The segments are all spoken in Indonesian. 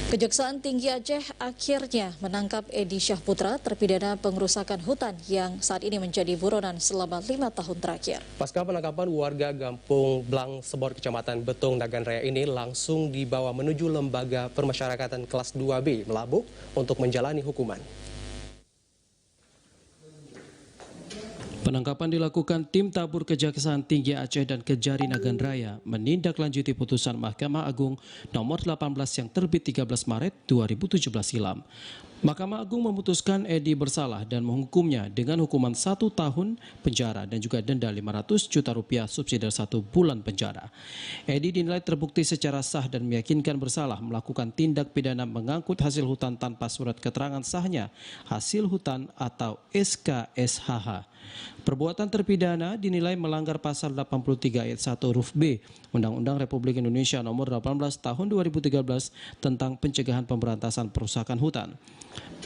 Kejaksaan Tinggi Aceh akhirnya menangkap Edi Syahputra, terpidana pengerusakan hutan yang saat ini menjadi buronan selama 5 tahun terakhir. Pasca penangkapan, warga Kampung Blang Sebor, Kecamatan Betong, Nagan Raya ini langsung dibawa menuju Lembaga Permasyarakatan Kelas 2B Melabuh untuk menjalani hukuman. Penangkapan dilakukan tim tabur Kejaksaan Tinggi Aceh dan Kejari Nagan Raya menindaklanjuti putusan Mahkamah Agung nomor 18 yang terbit 13 Maret 2017 silam. Mahkamah Agung memutuskan Edi bersalah dan menghukumnya dengan hukuman 1 tahun penjara dan juga denda 500 juta rupiah subsidi 1 bulan penjara. Edi dinilai terbukti secara sah dan meyakinkan bersalah melakukan tindak pidana mengangkut hasil hutan tanpa surat keterangan sahnya hasil hutan atau SKSHH. Perbuatan terpidana dinilai melanggar pasal 83 ayat 1 huruf B Undang-Undang Republik Indonesia nomor 18 tahun 2013 tentang pencegahan pemberantasan perusakan hutan.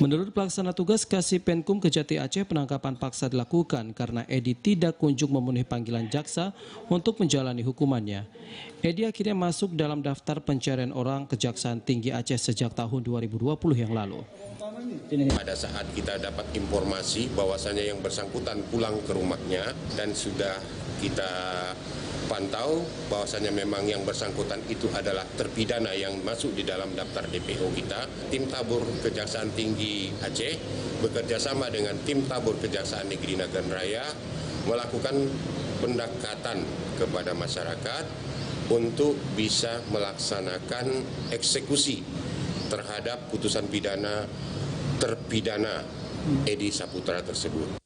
Menurut pelaksana tugas Kasipenkum Kejati Aceh, penangkapan paksa dilakukan karena Edi tidak kunjung memenuhi panggilan jaksa untuk menjalani hukumannya. Edi akhirnya masuk dalam daftar pencarian orang Kejaksaan Tinggi Aceh sejak tahun 2020 yang lalu. Pada saat kita dapat informasi bahwasannya yang bersangkutan pulang ke rumahnya dan sudah kita pantau bahwasannya memang yang bersangkutan itu adalah terpidana yang masuk di dalam daftar DPO kita, tim tabur Kejaksaan Tinggi Aceh bekerjasama dengan tim tabur Kejaksaan Negeri Nagan Raya melakukan pendekatan kepada masyarakat untuk bisa melaksanakan eksekusi terhadap putusan pidana terpidana Edi Syahputra tersebut.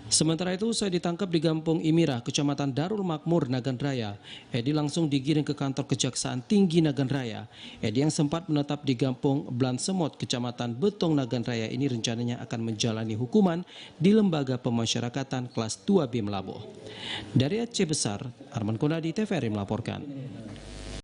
Sementara itu, usai ditangkap di Kampung Imirah, Kecamatan Darul Makmur, Nagan Raya, Edi langsung digiring ke kantor Kejaksaan Tinggi Nagan Raya. Edi yang sempat menetap di Kampung Blang Semot, Kecamatan Betong, Nagan Raya ini rencananya akan menjalani hukuman di Lembaga Pemasyarakatan Kelas 2B Melabuh. Dari Aceh Besar, Arman Konadi, TVRI melaporkan.